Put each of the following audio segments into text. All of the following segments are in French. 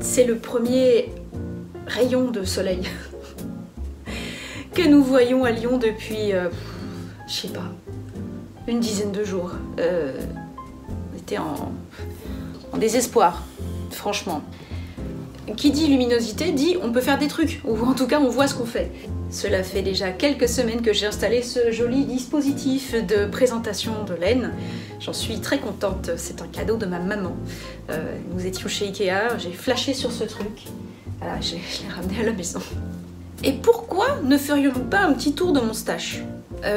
C'est le premier rayon de soleil que nous voyons à Lyon depuis, je sais pas, une dizaine de jours. On était en désespoir, franchement. Qui dit luminosité dit on peut faire des trucs, ou en tout cas on voit ce qu'on fait. Cela fait déjà quelques semaines que j'ai installé ce joli dispositif de présentation de laine. J'en suis très contente, c'est un cadeau de ma maman. Nous étions chez Ikea, j'ai flashé sur ce truc. Voilà, je l'ai ramené à la maison. Et pourquoi ne ferions-nous pas un petit tour de mon stash?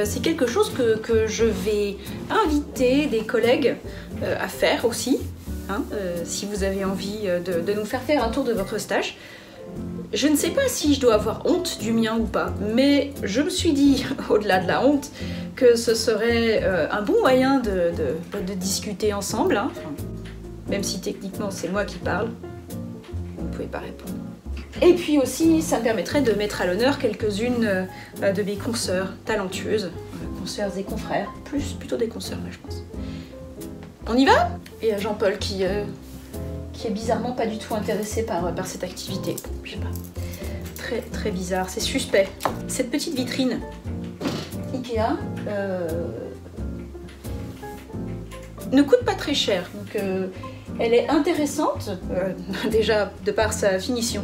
C'est quelque chose que je vais inviter des collègues à faire aussi. Hein, si vous avez envie de nous faire un tour de votre stash. Je ne sais pas si je dois avoir honte du mien ou pas, mais je me suis dit, au-delà de la honte, que ce serait un bon moyen de discuter ensemble, hein. Enfin, même si techniquement c'est moi qui parle, vous ne pouvez pas répondre. Et puis aussi, ça me permettrait de mettre à l'honneur quelques-unes de mes consoeurs talentueuses, consoeurs et confrères, plutôt des consoeurs là je pense. On y va? Et Jean-Paul qui est bizarrement pas du tout intéressé par cette activité. Je sais pas. Très bizarre, c'est suspect. Cette petite vitrine Ikea ne coûte pas très cher. Donc elle est intéressante, déjà de par sa finition,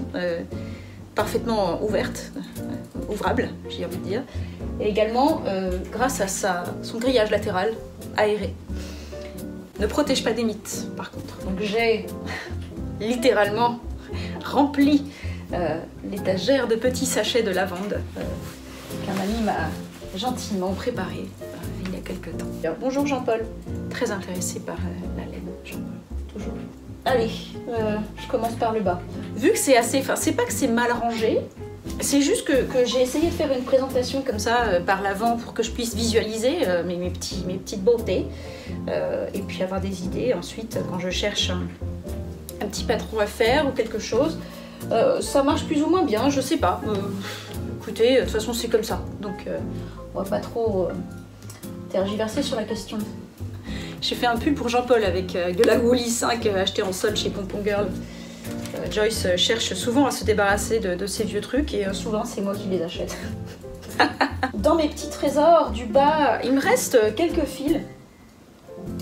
parfaitement ouverte, ouvrable, j'ai envie de dire. Et également grâce à son grillage latéral aéré. Ne protège pas des mythes, par contre. Donc j'ai littéralement rempli l'étagère de petits sachets de lavande qu'un ami m'a gentiment préparé il y a quelques temps. Alors, bonjour Jean-Paul, très intéressé par la laine, Jean-Paul, toujours. Allez, je commence par le bas. Vu que c'est assez, enfin c'est pas que c'est mal rangé, c'est juste que j'ai essayé de faire une présentation comme ça par l'avant pour que je puisse visualiser mes petites beautés et puis avoir des idées ensuite quand je cherche un petit patron à faire ou quelque chose. Ça marche plus ou moins bien, je sais pas. Écoutez, de toute façon c'est comme ça, donc on va pas trop tergiverser sur la question. J'ai fait un pull pour Jean-Paul avec de la Woolly 5 achetée en solde chez Pompon Girl. Joyce cherche souvent à se débarrasser de ces vieux trucs et souvent c'est moi qui les achète. Dans mes petits trésors du bas, il me reste quelques fils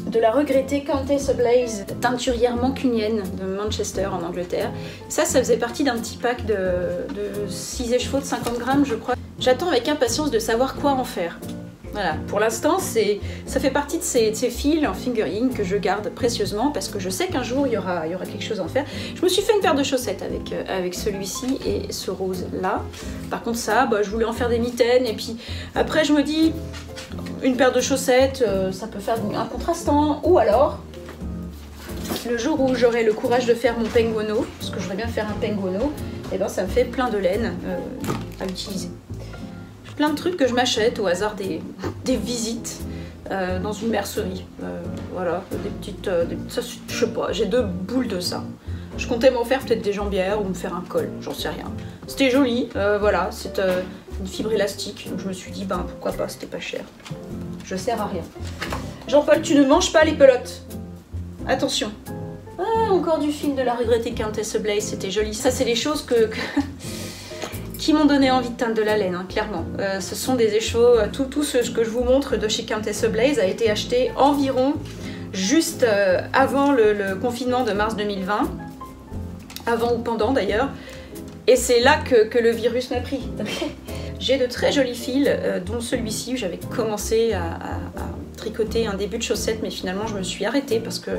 de la regrettée Countess Blaze, teinturière mancunienne de Manchester en Angleterre. Ça faisait partie d'un petit pack de 6 écheveaux de 50 grammes je crois. J'attends avec impatience de savoir quoi en faire. Voilà, pour l'instant, ça fait partie de ces fils en fingering que je garde précieusement parce que je sais qu'un jour, il y aura quelque chose à en faire. Je me suis fait une paire de chaussettes avec celui-ci et ce rose-là. Par contre, ça, je voulais en faire des mitaines et puis après, je me dis, une paire de chaussettes, ça peut faire un contrastant. Ou alors, le jour où j'aurai le courage de faire mon penguono, parce que je voudrais bien faire un penguono, et ben ça me fait plein de laine à utiliser. Plein de trucs que je m'achète au hasard des visites dans une mercerie. Voilà, des petites... ça, je sais pas, j'ai 2 boules de ça. Je comptais m'en faire peut-être des jambières ou me faire un col, j'en sais rien. C'était joli, voilà, c'est une fibre élastique, donc je me suis dit, pourquoi pas, c'était pas cher. Je sers à rien. Jean-Paul, tu ne manges pas les pelotes. Attention. Ah, encore du fil de la regrettée Countess Blaze, c'était joli. Ça, c'est les choses qui m'ont donné envie de teindre de la laine, hein, clairement. Ce sont des écheveaux, tout ce que je vous montre de chez Countess Blaze a été acheté environ juste avant le confinement de mars 2020, avant ou pendant d'ailleurs, et c'est là que le virus m'a pris. J'ai de très jolis fils, dont celui-ci où j'avais commencé à tricoter un début de chaussette, mais finalement je me suis arrêtée parce que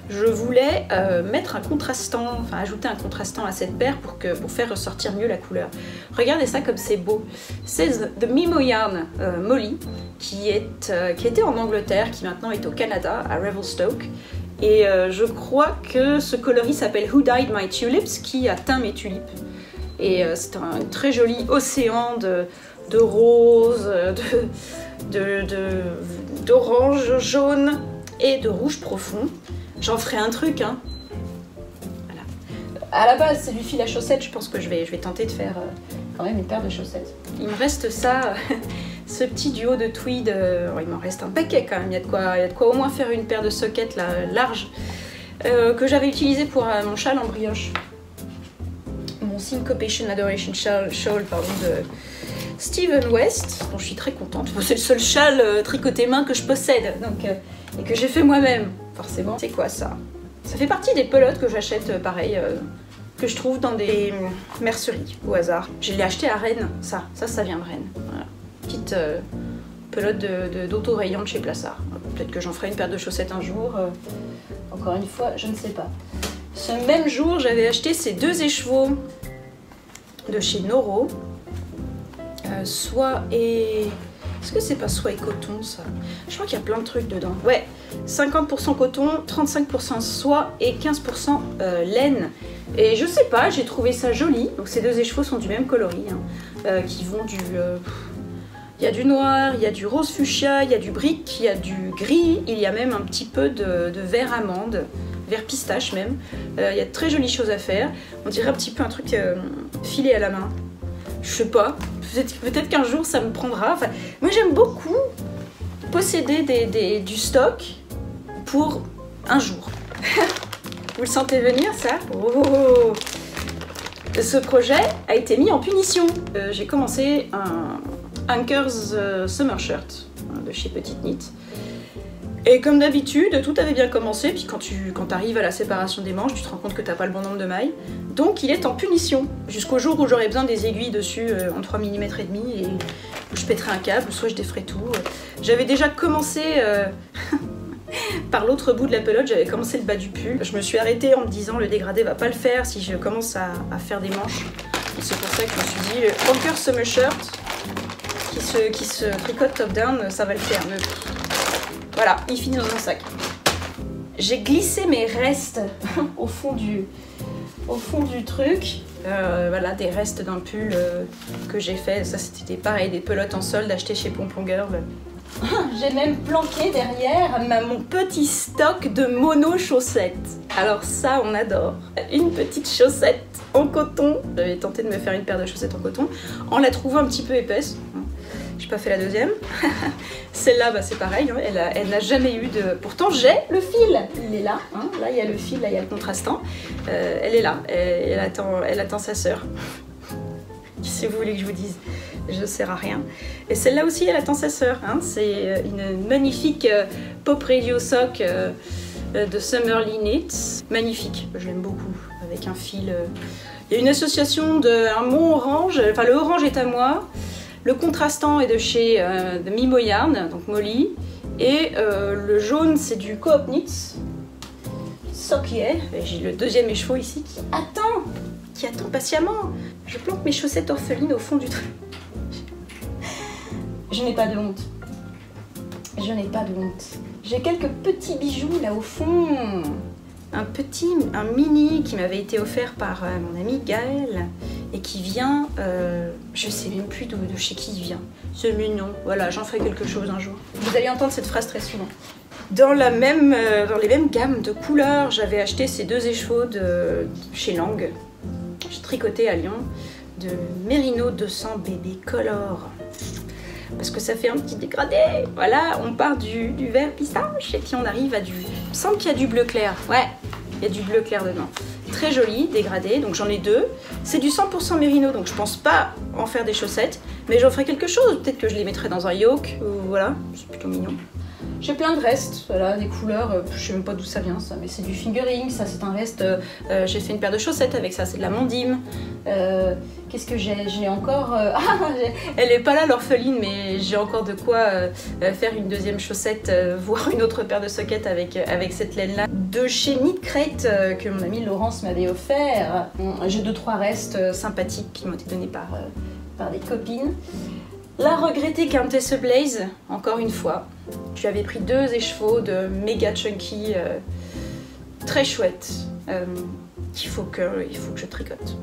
je voulais mettre un contrastant, enfin ajouter un contrastant à cette paire pour faire ressortir mieux la couleur. Regardez ça comme c'est beau. C'est The Mimo Yarn Molly qui était en Angleterre, qui maintenant est au Canada, à Revelstoke. Et je crois que ce coloris s'appelle Who Dyed My Tulips, qui a teint mes tulipes. Et c'est un très joli océan de rose, d'orange, jaune et de rouge profond. J'en ferai un truc, hein. Voilà. À la base, c'est du fil à chaussettes. Je pense que je vais tenter de faire quand même une paire de chaussettes. Il me reste ça, ce petit duo de tweed. Il m'en reste un paquet quand même. Il y a de quoi au moins faire une paire de sockets là, large que j'avais utilisé pour mon châle en brioche. Mon Syncopation Adoration Shawl de Steven West, dont je suis très contente. C'est le seul châle tricoté main que je possède donc, et que j'ai fait moi-même, forcément. C'est quoi ça? Ça fait partie des pelotes que j'achète, pareil, que je trouve dans des merceries, au hasard. Je l'ai acheté à Rennes, ça vient de Rennes. Voilà. Petite pelote d'auto-rayon de chez Plassard. Peut-être que j'en ferai une paire de chaussettes un jour. Encore une fois, je ne sais pas. Ce même jour, j'avais acheté ces 2 écheveaux de chez Noro. Soie et... Est-ce que c'est pas soie et coton, ça? Je crois qu'il y a plein de trucs dedans. Ouais, 50% coton, 35% soie et 15% laine. Et je sais pas, j'ai trouvé ça joli. Donc ces 2 écheveaux sont du même coloris, hein, qui vont du... Il y a du noir, il y a du rose fuchsia, il y a du brick, il y a du gris, il y a même un petit peu de vert amande, vert pistache même. Il y a de très jolies choses à faire. On dirait un petit peu un truc filé à la main. Je sais pas, peut-être qu'un jour ça me prendra. Enfin, moi j'aime beaucoup posséder du stock pour un jour. Vous le sentez venir ça? Oh. Ce projet a été mis en punition. J'ai commencé un Anker's Summer Shirt de chez Petite Knit. Et comme d'habitude, tout avait bien commencé, puis quand tu arrives à la séparation des manches, tu te rends compte que t'as pas le bon nombre de mailles. Donc il est en punition, jusqu'au jour où j'aurai besoin des aiguilles dessus en 3 mm et demi, et où je pèterai un câble, soit je déferai tout. J'avais déjà commencé par l'autre bout de la pelote, j'avais commencé le bas du pull. Je me suis arrêtée en me disant le dégradé va pas le faire si je commence à faire des manches. Et c'est pour ça que je me suis dit, Anker's Summer Shirt, qui se tricote top-down, ça va le faire. Mais... Voilà, il finit dans mon sac. J'ai glissé mes restes au fond du truc. Voilà, des restes d'un pull que j'ai fait. Ça, c'était pareil, des pelotes en solde achetées chez Pompon Girl. J'ai même planqué derrière mon petit stock de mono chaussettes. Alors ça, on adore. Une petite chaussette en coton. J'avais tenté de me faire une paire de chaussettes en coton en la trouvant un petit peu épaisse. J'ai pas fait la deuxième. Celle-là, bah, c'est pareil, hein. Elle n'a jamais eu de... Pourtant, j'ai le fil. Il est là. Hein. Là, il y a le fil, là, il y a le contrastant. Elle est là. Elle attend sa sœur. Qu'est-ce que vous voulez que je vous dise? Je ne sers à rien. Et celle-là aussi, elle attend sa sœur. Hein. C'est une magnifique Pop Radio Sock de Summerly Knits. Magnifique. Je l'aime beaucoup. Avec un fil... Il y a une association d'un mont orange. Enfin, le orange est à moi. Le contrastant est de chez de Mimo Yarn, donc Molly. Et le jaune, c'est du Coop Knits. Sock-yeah. J'ai le deuxième écheveau ici qui attend patiemment. Je planque mes chaussettes orphelines au fond du truc. Je n'ai pas de honte. Je n'ai pas de honte. J'ai quelques petits bijoux là au fond. Un mini qui m'avait été offert par mon ami Gaël et qui vient, je sais même plus de chez qui il vient. C'est mignon, voilà, j'en ferai quelque chose un jour. Vous allez entendre cette phrase très souvent. Dans les mêmes gammes de couleurs, j'avais acheté ces 2 écheveaux de chez Lang. J'ai tricoté à Lyon de Merino 200 Baby Color. Parce que ça fait un petit dégradé. Voilà, on part du vert pistache et puis on arrive à du... Il me semble qu'il y a du bleu clair. Ouais, il y a du bleu clair dedans. Très joli, dégradé, donc j'en ai 2. C'est du 100% Merino, donc je pense pas en faire des chaussettes. Mais j'en ferai quelque chose, peut-être que je les mettrai dans un yoke, ou voilà, c'est plutôt mignon. J'ai plein de restes, voilà, des couleurs, je sais même pas d'où ça vient ça, mais c'est du fingering, ça c'est un reste, j'ai fait une paire de chaussettes avec ça, c'est de la mondime. Qu'est-ce que j'ai encore elle est pas là l'orpheline, mais j'ai encore de quoi faire une deuxième chaussette, voire une autre paire de sockets avec cette laine-là. De chez Knit Crate, que mon amie Laurence m'avait offert, j'ai 2-3 restes sympathiques qui m'ont été donnés par des copines. La regrettée Countess Blaze, encore une fois. Je lui avais pris 2 écheveaux de méga chunky, très chouette, qu'il faut que je tricote.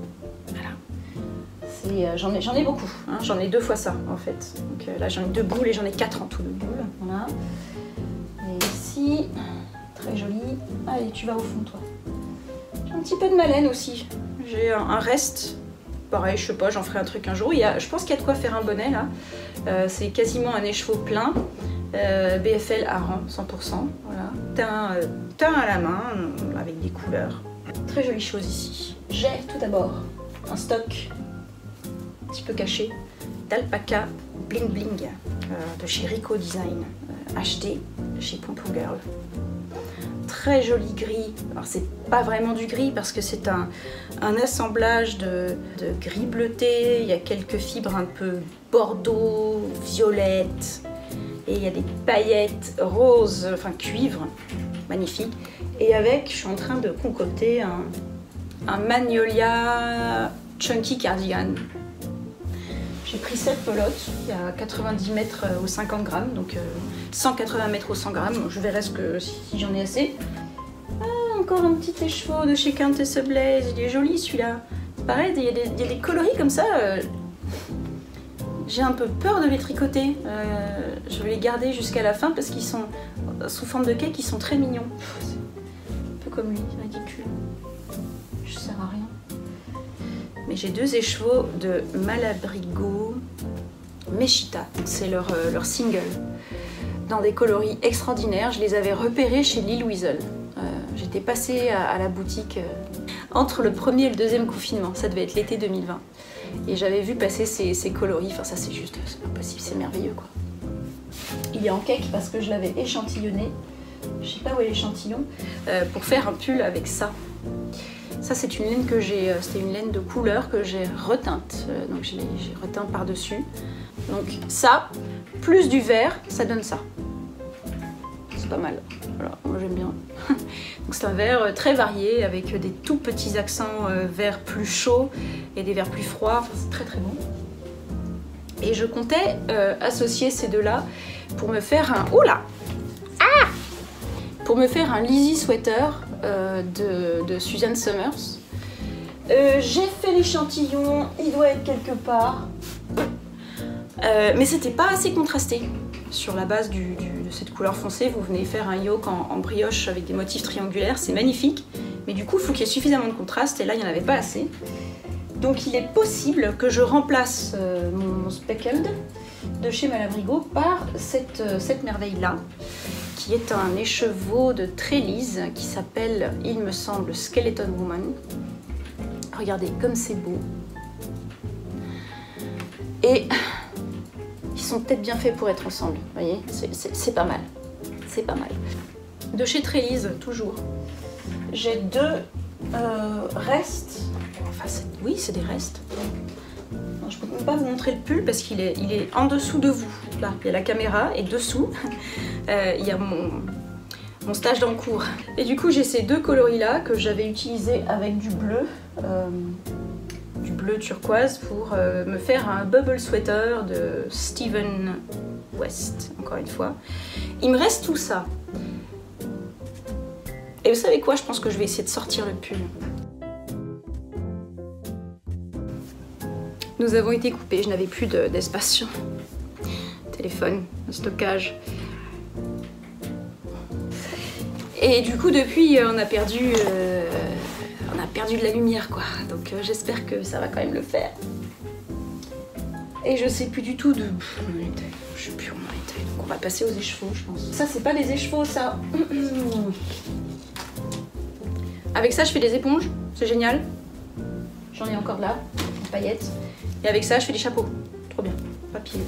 Voilà. J'en ai beaucoup, hein. J'en ai 2 fois ça en fait. Donc là j'en ai 2 boules et j'en ai 4 en tout de boules. Voilà. Et ici, très joli. Allez, tu vas au fond toi. J'en Un petit peu de ma laine aussi. J'ai un reste. Pareil, je sais pas, j'en ferai un truc un jour. Je pense qu'il y a de quoi faire un bonnet là. C'est quasiment un écheveau plein. BFL Aran 100%. Voilà. Teint à la main avec des couleurs. Très jolie chose ici. J'ai tout d'abord un stock un petit peu caché d'alpaca bling bling de chez Rico Design, acheté chez Pompon Girl. Très joli gris. Alors c'est pas vraiment du gris parce que c'est un assemblage de gris bleuté. Il y a quelques fibres un peu bordeaux, violettes. Et il y a des paillettes roses, enfin cuivre, magnifique. Et avec, je suis en train de concocter un Magnolia Chunky Cardigan. J'ai pris cette pelote, il y a 90 mètres au 50 grammes, donc 180 mètres au 100 grammes. Je verrai si j'en ai assez. Ah, encore un petit écheveau de chez Countess Blaze, il est joli celui-là. Pareil, il y a des coloris comme ça. J'ai un peu peur de les tricoter. Je vais les garder jusqu'à la fin parce qu'ils sont sous forme de cake, ils sont très mignons. Un peu comme lui, ridicule. Je sers à rien. Mais j'ai deux écheveaux de Malabrigo Meshita. C'est leur single. Dans des coloris extraordinaires. Je les avais repérés chez Lille Weasel. J'étais passée à la boutique entre le premier et le deuxième confinement. Ça devait être l'été 2020. Et j'avais vu passer ces coloris, enfin ça c'est juste, c'est pas possible, c'est merveilleux quoi. Il est en cake parce que je l'avais échantillonné, je sais pas où est l'échantillon, pour faire un pull avec ça. Ça c'est une laine que j'ai, c'était une laine de couleur que j'ai reteinte, donc j'ai reteint par-dessus. Donc ça, plus du vert, ça donne ça. C'est pas mal, voilà, moi j'aime bien. Donc c'est un vert très varié avec des tout petits accents verts plus chauds et des verts plus froids, enfin, c'est très très bon. Et je comptais associer ces deux-là pour me faire un... Oula ah pour me faire un Lizzie Sweater de Suzanne Summers. J'ai fait l'échantillon, il doit être quelque part. Mais c'était pas assez contrasté. Sur la base de cette couleur foncée, vous venez faire un yoke en brioche avec des motifs triangulaires, c'est magnifique. Mais du coup, il faut qu'il y ait suffisamment de contraste, et là, il n'y en avait pas assez. Donc il est possible que je remplace mon Speckled de chez Malabrigo par cette merveille-là, qui est un écheveau de Trélise qui s'appelle, il me semble, Skeleton Woman. Regardez comme c'est beau. Et ils sont peut-être bien faits pour être ensemble, vous voyez, c'est pas mal. C'est pas mal. De chez Trélise, toujours. J'ai deux restes. Enfin, oui, c'est des restes. Je ne peux même pas vous montrer le pull parce qu'il est en dessous de vous. Là, il y a la caméra et dessous, il y a mon stage d'en cours. Et du coup, j'ai ces deux coloris-là que j'avais utilisés avec du bleu turquoise pour me faire un bubble sweater de Steven West, encore une fois. Il me reste tout ça. Et vous savez quoi? Je pense que je vais essayer de sortir le pull. Nous avons été coupés, je n'avais plus d'espace sur téléphone, de stockage. Et du coup, depuis, on a perdu de la lumière, quoi. Donc j'espère que ça va quand même le faire. Et je sais plus du tout de... Je sais plus où on était. Donc on va passer aux écheveaux, je pense. Ça, c'est pas des écheveaux, ça. Avec ça, je fais des éponges. C'est génial. J'en ai encore là, en paillettes. Et avec ça, je fais des chapeaux. Trop bien. Papier.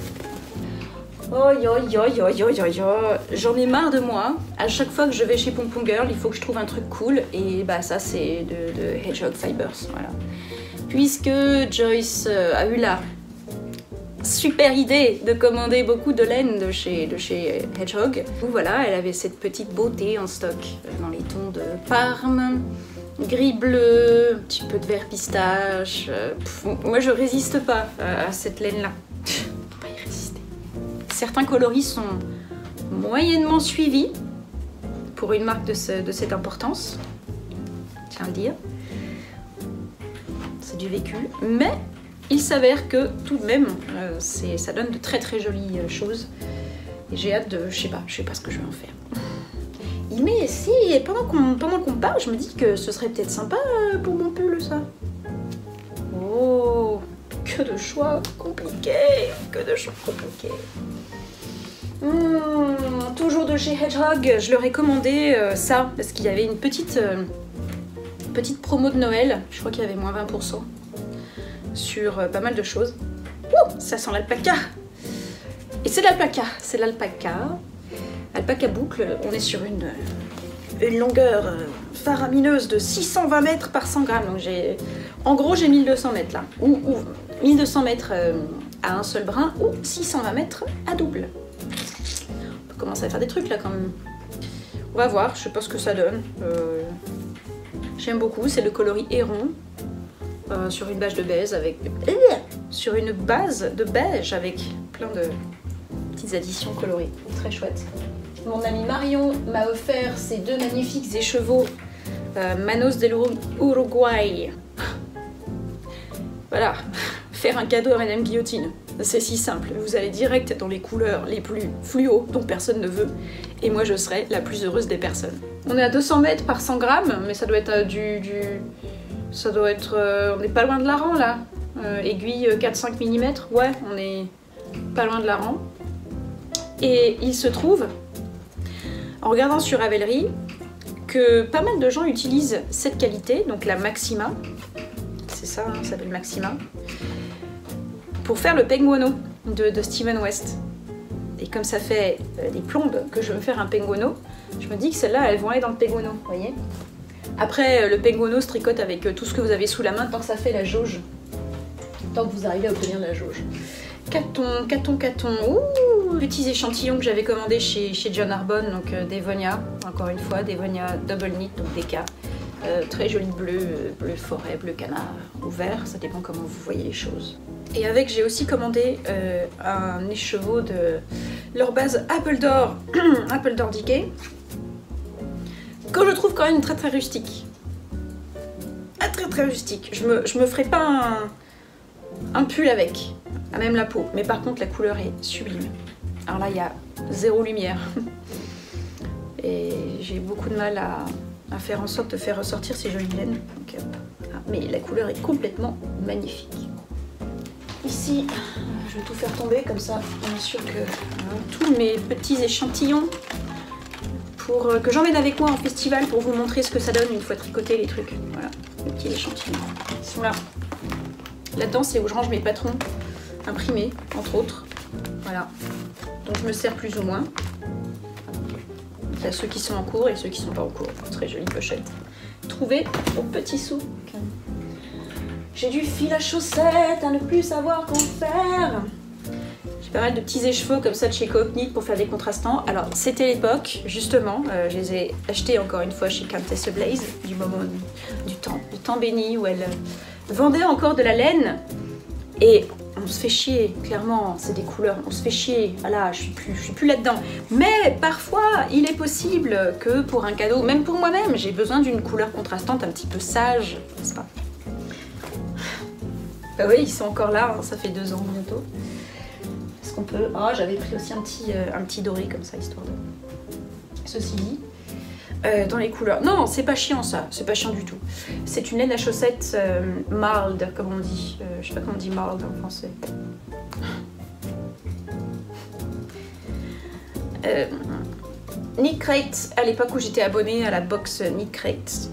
J'en ai marre de moi. À chaque fois que je vais chez Pompon Girl, il faut que je trouve un truc cool. Et bah ça, c'est de Hedgehog Fibers. Voilà. Puisque Joyce a eu la super idée de commander beaucoup de laine de chez Hedgehog. Donc voilà, elle avait cette petite beauté en stock dans les tons de Parme, gris bleu, un petit peu de vert pistache. Moi, je résiste pas à cette laine-là. On va y résister. Certains coloris sont moyennement suivis pour une marque de cette importance. Tiens à le dire. C'est du vécu. Mais il s'avère que tout de même, ça donne de très très jolies choses. Et j'ai hâte de... Je sais pas ce que je vais en faire. Mais si, pendant qu'on parle, je me dis que ce serait peut-être sympa pour mon pull, ça. Oh, que de choix compliqués, que de choix compliqués. Toujours de chez Hedgehog, je leur ai commandé ça, parce qu'il y avait une petite promo de Noël. Je crois qu'il y avait moins 20% sur pas mal de choses. Ouh, ça sent l'alpaca. Et c'est l'alpaca, alpaca boucle. On est sur une longueur faramineuse de 620 mètres par 100 grammes. Donc en gros, j'ai 1200 mètres là. Ou 1200 mètres à un seul brin, ou 620 mètres à double. On peut commencer à faire des trucs là quand même. On va voir, je sais pas ce que ça donne. J'aime beaucoup, c'est le coloris héron. Sur une base de beige avec... sur une base de beige avec plein de petites additions colorées. Très chouette. Mon amie Marion m'a offert ces deux magnifiques écheveaux Manos del Uruguay. Voilà, faire un cadeau à Madame Guillotine. C'est si simple, vous allez direct dans les couleurs les plus fluo dont personne ne veut, et moi je serai la plus heureuse des personnes. On est à 200 mètres par 100 grammes, mais ça doit être ça doit être... on n'est pas loin de l'hareng là. Aiguille 4-5 mm, ouais, on est pas loin de l'hareng. Et il se trouve, en regardant sur Ravelry, que pas mal de gens utilisent cette qualité, donc la Maxima, c'est ça, hein, ça s'appelle Maxima, pour faire le penguono de Steven West. Et comme ça fait des plombes que je veux faire un penguono, je me dis que celles-là, elles vont aller dans le penguono, vous voyez. Après, le penguono se tricote avec tout ce que vous avez sous la main tant que ça fait la jauge. Tant que vous arrivez à obtenir la jauge. Caton. Ouh, petits échantillons que j'avais commandés chez John Arbonne, donc d'Evonia, encore une fois, d'Evonia Double Knit, donc DK. Très joli bleu forêt, bleu canard ou vert, ça dépend comment vous voyez les choses. Et avec, j'ai aussi commandé un écheveau de leur base Apple d'Or, Apple d'Or Decay, que je trouve quand même très rustique. Très rustique. Je me ferai pas un pull avec, à même la peau, mais par contre la couleur est sublime. Alors là, il y a zéro lumière. Et j'ai beaucoup de mal à faire en sorte de faire ressortir ces jolies laines. Donc, mais la couleur est complètement magnifique. Ici, je vais tout faire tomber comme ça, bien sûr que tous mes petits échantillons pour que j'emmène avec moi en festival pour vous montrer ce que ça donne une fois tricoté les trucs. Voilà, les petits échantillons. Ils sont là. Là-dedans, c'est où je range mes patrons imprimés, entre autres. Voilà. Donc je me sers plus ou moins. Il y a ceux qui sont en cours et ceux qui sont pas en cours. Très jolie pochette. Trouvée aux petits sous. J'ai du fil à chaussettes à ne plus savoir qu'en faire. J'ai pas mal de petits écheveaux comme ça de chez Coop Knit pour faire des contrastants. Alors c'était l'époque, justement, je les ai achetés encore une fois chez Countess Blaze, du moment du temps béni où elle vendait encore de la laine. Et on se fait chier, clairement, c'est des couleurs, on se fait chier, voilà, je suis plus là-dedans. Mais parfois, il est possible que pour un cadeau, même pour moi-même, j'ai besoin d'une couleur contrastante un petit peu sage, n'est-ce pas? Bah oui, ils sont encore là, hein, ça fait 2 ans bientôt. Est-ce qu'on peut... Ah, j'avais pris aussi un petit doré comme ça, histoire de... Ceci dit, dans les couleurs... Non, c'est pas chiant ça, c'est pas chiant du tout. C'est une laine à chaussettes mild, comme on dit. Je sais pas comment on dit mild en français. Knit Crate, à l'époque où j'étais abonnée à la box Knit Crate.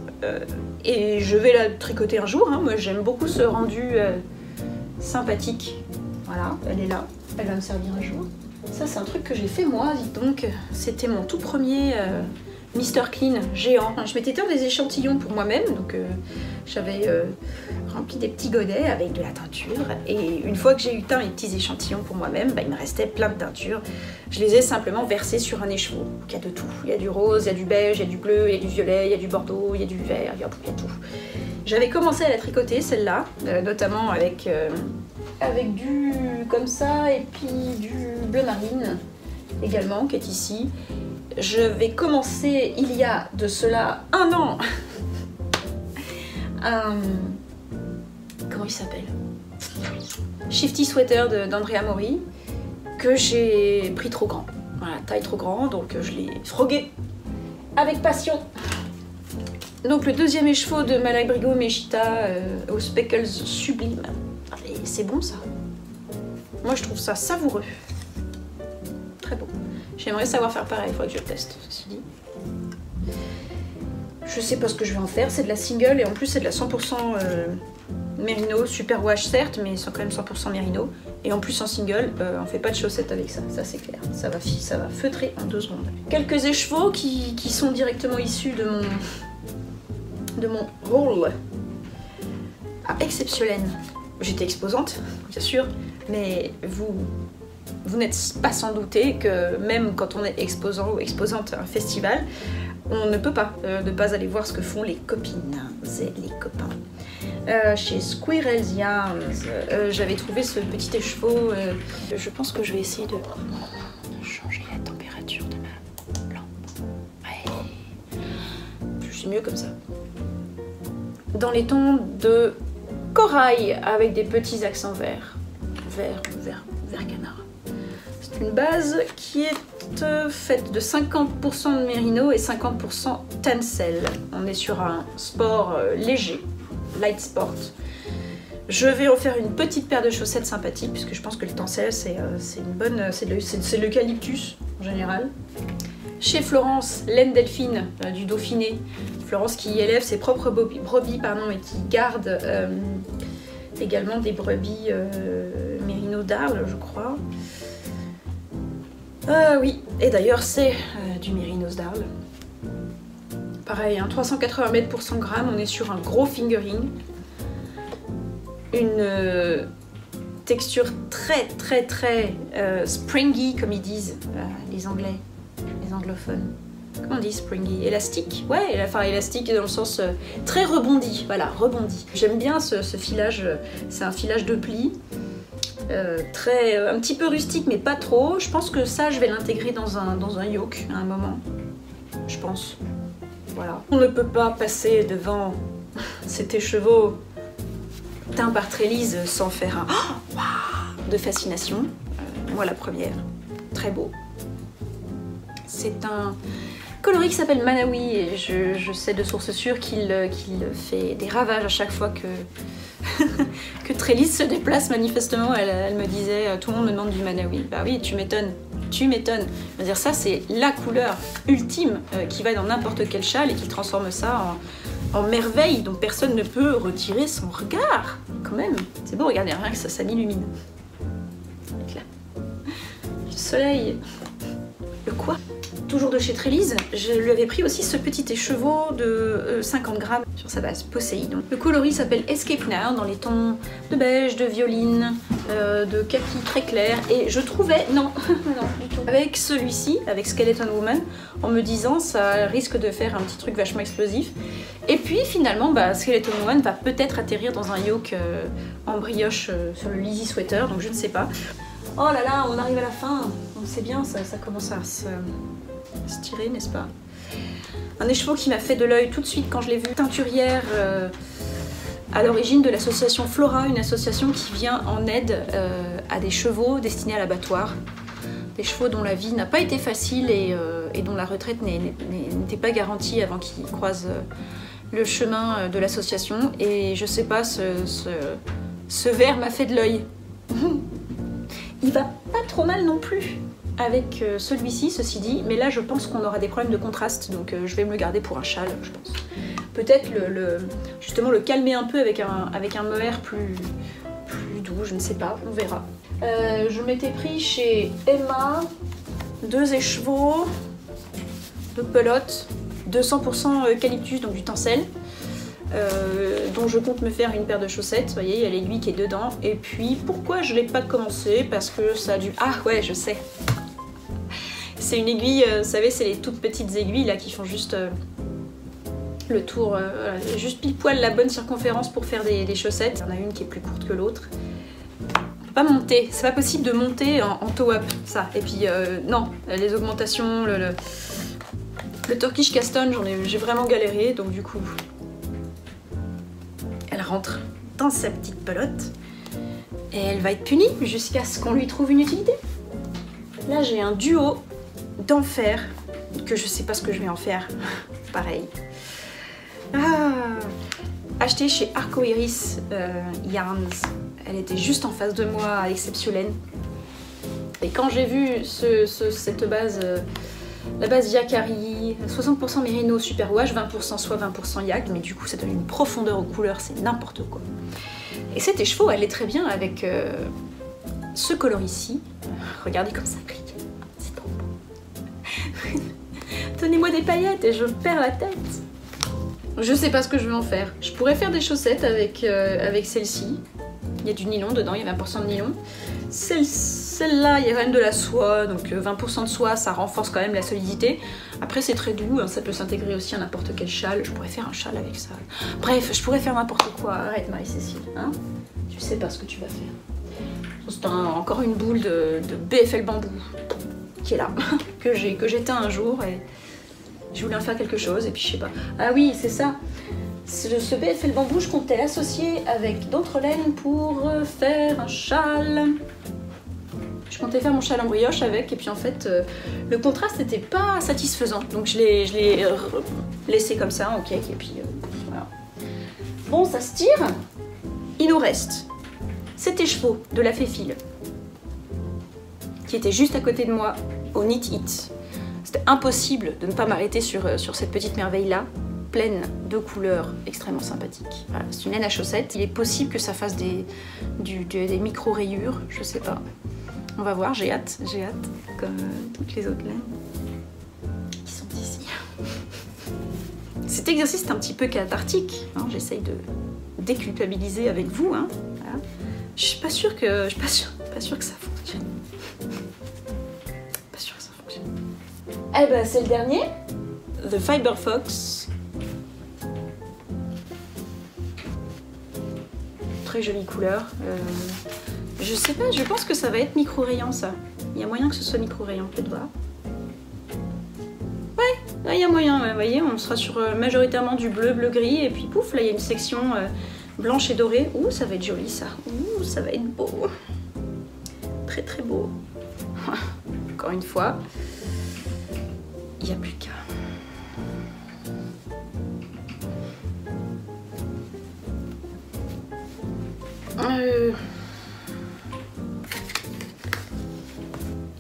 Et je vais la tricoter un jour, hein. Moi j'aime beaucoup ce rendu sympathique. Voilà, elle est là, elle va me servir un jour. Ça c'est un truc que j'ai fait moi, dites donc. C'était mon tout premier Mr Clean géant. Je m'étais teint des échantillons pour moi-même, donc j'avais rempli des petits godets avec de la teinture. Et une fois que j'ai eu teint les petits échantillons pour moi-même, bah, il me restait plein de teinture. Je les ai simplement versés sur un écheveau. Il y a de tout. Il y a du rose, il y a du beige, il y a du bleu, il y a du violet, il y a du bordeaux, il y a du vert, il y a tout. J'avais commencé à la tricoter, celle-là, notamment avec du comme ça et puis du bleu marine également, qui est ici. Je vais commencer, il y a de cela 1 an, comment il s'appelle, Shifty Sweater d'Andrea Mori, que j'ai pris trop grand. Voilà, taille trop grand, donc je l'ai frogué avec passion. Donc le deuxième écheveau de Malabrigo Mechita aux speckles sublimes. Et c'est bon ça. Moi je trouve ça savoureux. Très bon. J'aimerais savoir faire pareil, il faudrait que je le teste, ceci dit. Je sais pas ce que je vais en faire, c'est de la single et en plus c'est de la 100% Merino, super wash certes, mais c'est quand même 100% Merino. Et en plus en single, on fait pas de chaussettes avec ça, ça c'est clair. Ça va feutrer en 2 secondes. Quelques écheveaux qui sont directement issus de mon haul à Exceptiolaine. J'étais exposante, bien sûr, mais vous n'êtes pas sans douter que même quand on est exposant ou exposante à un festival, on ne peut pas ne pas aller voir ce que font les copines et les copains. Chez Squirrels Yarns, j'avais trouvé ce petit écheveau. Je pense que je vais essayer de changer la température de ma lampe. Ouais. Je suis mieux comme ça. Dans les tons de corail avec des petits accents verts. Vert canard. C'est une base qui est faite de 50% de Merino et 50% Tencel. On est sur un sport léger, light sport. Je vais en faire une petite paire de chaussettes sympathiques puisque je pense que le Tencel c'est une bonne, c'est l'eucalyptus en général. Chez Florence, laine Delphine du Dauphiné. Florence qui élève ses propres brebis et qui garde également des brebis Merino d'Arles, je crois. Oui, et d'ailleurs c'est du Mérinos d'Arles. Pareil, hein, 380 mètres pour 100 grammes, on est sur un gros fingering. Une texture très springy, comme ils disent les Anglais, les anglophones. Comment on dit springy? Élastique? Ouais, enfin élastique dans le sens très rebondi, voilà, rebondi. J'aime bien ce filage, c'est un filage de plis. Un petit peu rustique mais pas trop. Je pense que ça je vais l'intégrer dans un yoke à un moment. Je pense. Voilà. On ne peut pas passer devant cet écheveau teint par Trélise sans faire un de fascination. Moi la première. Très beau. C'est un coloris qui s'appelle Manawi et je sais de source sûre qu'il fait des ravages à chaque fois que Trélise se déplace. Manifestement, elle me disait tout le monde me demande du Manawi. Bah oui, tu m'étonnes. Je veux dire, ça c'est la couleur ultime qui va dans n'importe quel châle et qui transforme ça en merveille dont personne ne peut retirer son regard. Quand même, c'est beau, regardez, rien que ça m'illumine. Le soleil. Le quoi? Toujours de chez Trélise, je lui avais pris aussi ce petit écheveau de 50 grammes sur sa base Poséidon. Le coloris s'appelle Escape Now dans les tons de beige, de violine, de kaki très clair. Et je trouvais, non du tout. Avec celui-ci, avec Skeleton Woman, en me disant ça risque de faire un petit truc vachement explosif. Et puis finalement, Skeleton Woman va peut-être atterrir dans un yoke en brioche sur le Lizzie Sweater, donc je ne sais pas. Oh là là, on arrive à la fin. C'est bien, ça commence à se tirer, n'est-ce pas? Un écheveau qui m'a fait de l'œil tout de suite quand je l'ai vu. Teinturière à l'origine de l'association Flora, une association qui vient en aide à des chevaux destinés à l'abattoir. Des chevaux dont la vie n'a pas été facile et dont la retraite n'était pas garantie avant qu'ils croisent le chemin de l'association. Et je sais pas, ce verre m'a fait de l'œil. Il va pas trop mal non plus avec celui-ci, ceci dit, mais là je pense qu'on aura des problèmes de contraste, donc je vais me le garder pour un châle, je pense. Peut-être justement le calmer un peu avec un mohair plus doux, je ne sais pas, on verra. Je m'étais pris chez Emma 2 écheveaux de pelote, 200% eucalyptus, donc du Tencel. Dont je compte me faire une paire de chaussettes, vous voyez, il y a l'aiguille qui est dedans. Et puis, pourquoi je ne l'ai pas commencé? Parce que ça a dû... Ah ouais, je sais. C'est une aiguille, vous savez, c'est les toutes petites aiguilles là qui font juste le tour, juste pile poil la bonne circonférence pour faire des chaussettes. Il y en a une qui est plus courte que l'autre. On peut pas monter, c'est pas possible de monter en toe-up, ça. Et puis, non, les augmentations, le Turkish Caston, j'ai vraiment galéré, donc du coup... Elle rentre dans sa petite pelote et elle va être punie jusqu'à ce qu'on lui trouve une utilité. Là, j'ai un duo d'enfer que je sais pas ce que je vais en faire. Pareil. Ah, acheté chez Arcoiris Yarns. Elle était juste en face de moi à Exceptiolène. Et quand j'ai vu cette base, la base Yakari, 60% Merino Super Wash, 20% soie, 20% yak, mais du coup ça donne une profondeur aux couleurs, c'est n'importe quoi. Et cet écheveau, elle est très bien avec ce color ici. Regardez comme ça brille, c'est trop beau. Donnez-moi des paillettes et je perds la tête. Je sais pas ce que je vais en faire. Je pourrais faire des chaussettes avec celle-ci. Il y a du nylon dedans, il y a 20% de nylon. Celle-là, il y a quand même de la soie, donc 20% de soie, ça renforce quand même la solidité. Après, c'est très doux, hein, ça peut s'intégrer aussi à n'importe quel châle. Je pourrais faire un châle avec ça. Bref, je pourrais faire n'importe quoi. Arrête, Marie-Cécile, hein. Tu sais pas ce que tu vas faire. C'est encore une boule de BFL bambou qui est là, que j'éteins un jour et je voulais en faire quelque chose et puis je sais pas. Ah oui, c'est ça. Ce BFL bambou, je comptais l'associer avec d'autres laines pour faire un châle. Je comptais faire mon châle en brioche avec, et puis en fait, le contraste n'était pas satisfaisant. Donc je l'ai laissé comme ça en cake, et puis voilà. Bon, ça se tire. Il nous reste cet écheveau de la Féfile, qui était juste à côté de moi au Knit It. C'était impossible de ne pas m'arrêter sur cette petite merveille-là, pleine de couleurs extrêmement sympathiques. Voilà, c'est une laine à chaussettes. Il est possible que ça fasse des micro-rayures, je sais pas. On va voir, j'ai hâte, comme toutes les autres laines qui sont ici. Cet exercice est un petit peu cathartique, hein, j'essaye de déculpabiliser avec vous. Hein, voilà. Je suis pas sûre que ça fonctionne. Pas sûre que ça fonctionne. Eh ben c'est le dernier, The Fiber Fox. Très jolie couleur. Je sais pas, je pense que ça va être micro-rayon ça. Il y a moyen que ce soit micro-rayon, peut-être voir. Ouais, il y a moyen, ouais, vous voyez, on sera sur majoritairement du bleu, bleu-gris, et puis pouf, là il y a une section blanche et dorée. Ouh, ça va être joli ça. Ouh, ça va être beau. Très très beau. Encore une fois, il n'y a plus qu'à.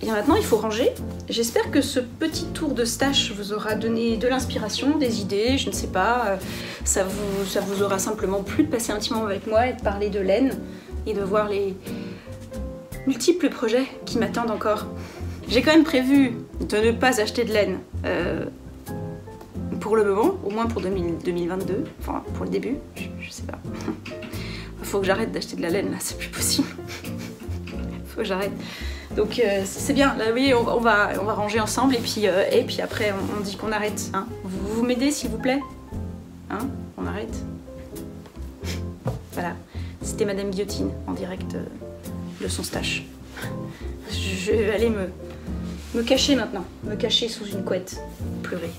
Et maintenant, il faut ranger. J'espère que ce petit tour de stash vous aura donné de l'inspiration, des idées, je ne sais pas. Ça vous aura simplement plu de passer un petit moment avec moi et de parler de laine et de voir les multiples projets qui m'attendent encore. J'ai quand même prévu de ne pas acheter de laine pour le moment, au moins pour 2022, enfin pour le début, je sais pas. Faut que j'arrête d'acheter de la laine là, c'est plus possible. Faut que j'arrête. Donc c'est bien, là vous voyez, on va ranger ensemble et puis après on dit qu'on arrête. Hein. Vous m'aidez s'il vous plaît, hein. On arrête. Voilà, c'était Madame Guillotine en direct de son stash. Je vais aller me cacher maintenant, me cacher sous une couette, pleurer.